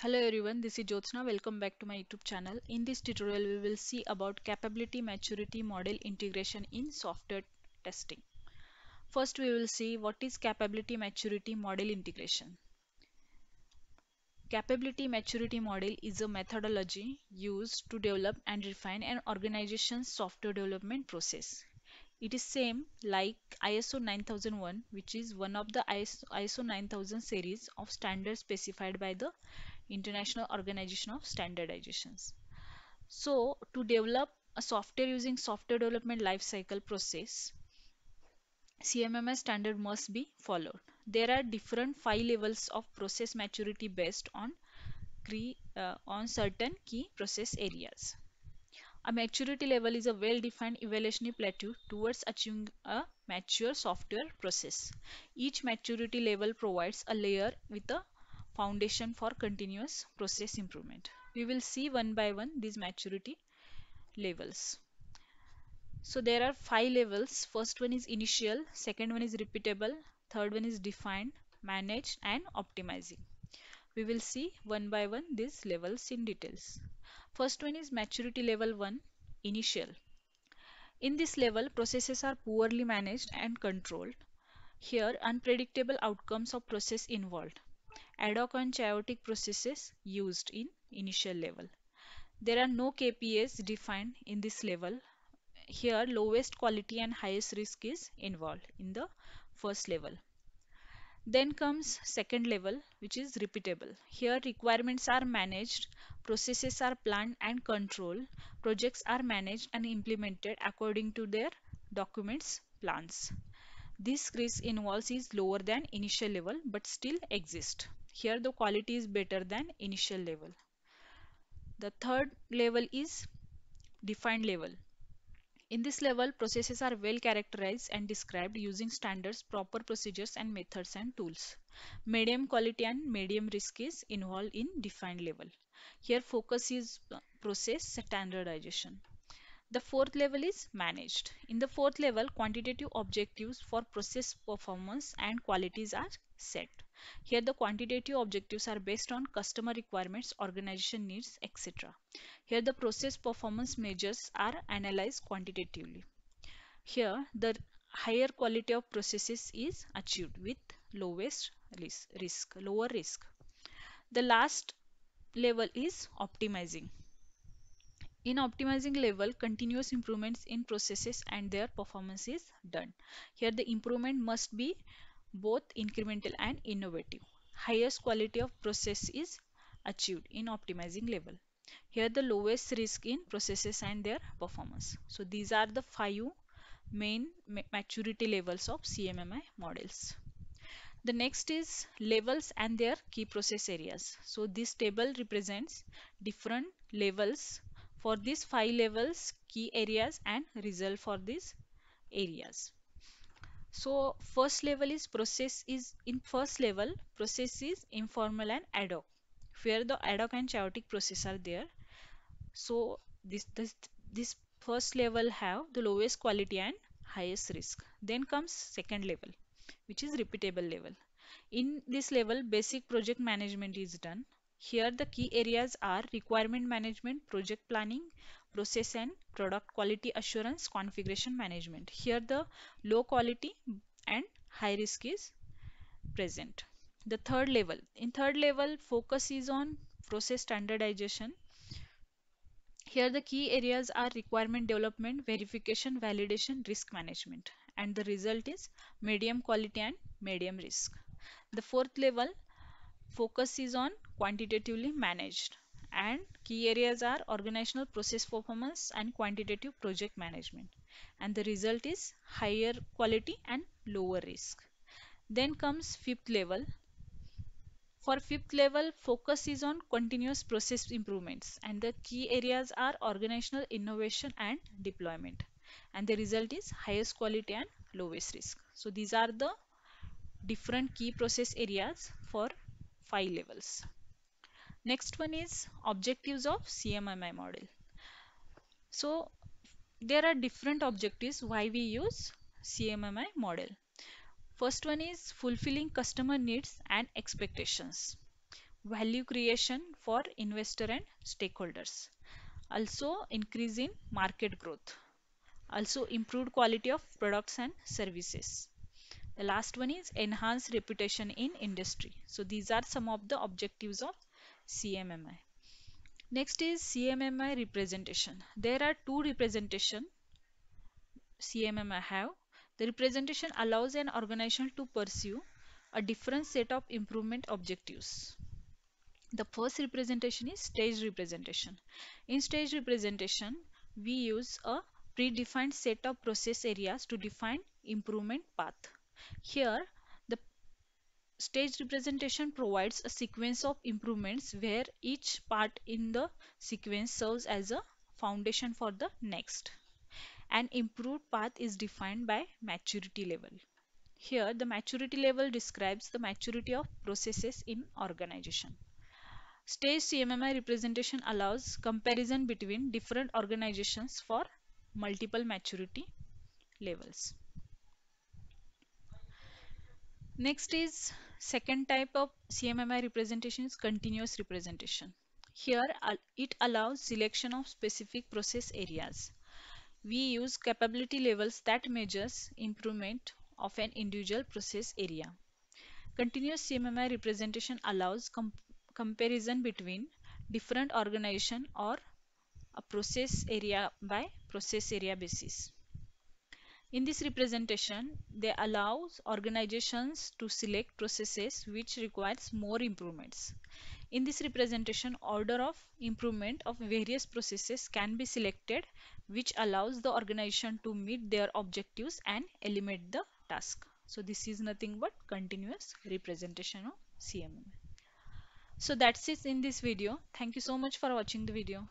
Hello everyone, this is Jyotsna. Welcome back to my YouTube channel. In this tutorial, we will see about capability maturity model integration in software testing. First, we will see what is capability maturity model integration. Capability maturity model is a methodology used to develop and refine an organization's software development process. It is same like ISO 9001, which is one of the ISO 9000 series of standards specified by the International Organization of Standardizations. So, to develop a software using software development lifecycle process, CMMI standard must be followed. There are different five levels of process maturity based on certain key process areas. A maturity level is a well-defined evaluation plateau towards achieving a mature software process. Each maturity level provides a layer with a foundation for continuous process improvement. We will see one by one these maturity levels. So there are five levels. First one is initial, second one is repeatable, third one is defined, managed and optimizing. We will see one by one these levels in details. First one is maturity level 1, initial. In this level, processes are poorly managed and controlled. Here, unpredictable outcomes of process involved. Ad hoc and chaotic processes used in initial level. There are no KPIs defined in this level. Here, lowest quality and highest risk is involved in the first level. Then comes second level, which is repeatable. Here requirements are managed, processes are planned and controlled, projects are managed and implemented according to their documents plans. This risk involves is lower than initial level but still exist. Here the quality is better than initial level. The third level is defined level. In this level, processes are well characterized and described using standards, proper procedures and methods and tools. Medium quality and medium risk is involved in defined level. Here focus is process standardization. The fourth level is managed. In the fourth level, quantitative objectives for process performance and qualities are set. Here the quantitative objectives are based on customer requirements, organization needs, etc. Here the process performance measures are analyzed quantitatively. Here the higher quality of processes is achieved with lowest lower risk. The last level is optimizing. In optimizing level, continuous improvements in processes and their performance is done. Here the improvement must be both incremental and innovative. Highest quality of process is achieved in optimizing level. Here the lowest risk in processes and their performance. So these are the five main maturity levels of CMMI models. The next is levels and their key process areas. So this table represents different levels for these five levels, key areas and result for these areas. So first level is process is in first level process is informal and ad hoc, where the ad hoc and chaotic process are there. So this first level have the lowest quality and highest risk. Then comes second level, which is repeatable level. In this level, basic project management is done. Here the key areas are requirement management, project planning, process and product quality assurance, configuration management. Here the low quality and high risk is present. The third level. In third level, focus is on process standardization. Here the key areas are requirement development, verification, validation, risk management. And the result is medium quality and medium risk. The fourth level focus is on quantitatively managed and key areas are organizational process performance and quantitative project management, and the result is higher quality and lower risk. Then comes fifth level. For fifth level, focus is on continuous process improvements and the key areas are organizational innovation and deployment, and the result is highest quality and lowest risk. So these are the different key process areas for five levels. Next one is objectives of CMMI model. So there are different objectives why we use CMMI model. First one is fulfilling customer needs and expectations. value creation for investor and stakeholders, also increase in market growth, also improved quality of products and services. The last one is enhanced reputation in industry. So these are some of the objectives of CMMI. Next is CMMI representation. There are two representation CMMI have. The representation allows an organization to pursue a different set of improvement objectives. The first representation is stage representation. In stage representation, we use a predefined set of process areas to define improvement path. Here, the stage representation provides a sequence of improvements where each part in the sequence serves as a foundation for the next. An improved path is defined by maturity level. Here, the maturity level describes the maturity of processes in organization. Stage CMMI representation allows comparison between different organizations for multiple maturity levels. Next is second type of CMMI representation is continuous representation. Here it allows selection of specific process areas. We use capability levels that measures improvement of an individual process area. Continuous CMMI representation allows comparison between different organization or a process area by process area basis. In this representation, they allow organizations to select processes which requires more improvements. In this representation, order of improvement of various processes can be selected, which allows the organization to meet their objectives and eliminate the task. So this is nothing but continuous representation of CMMI. So that's it in this video. Thank you so much for watching the video.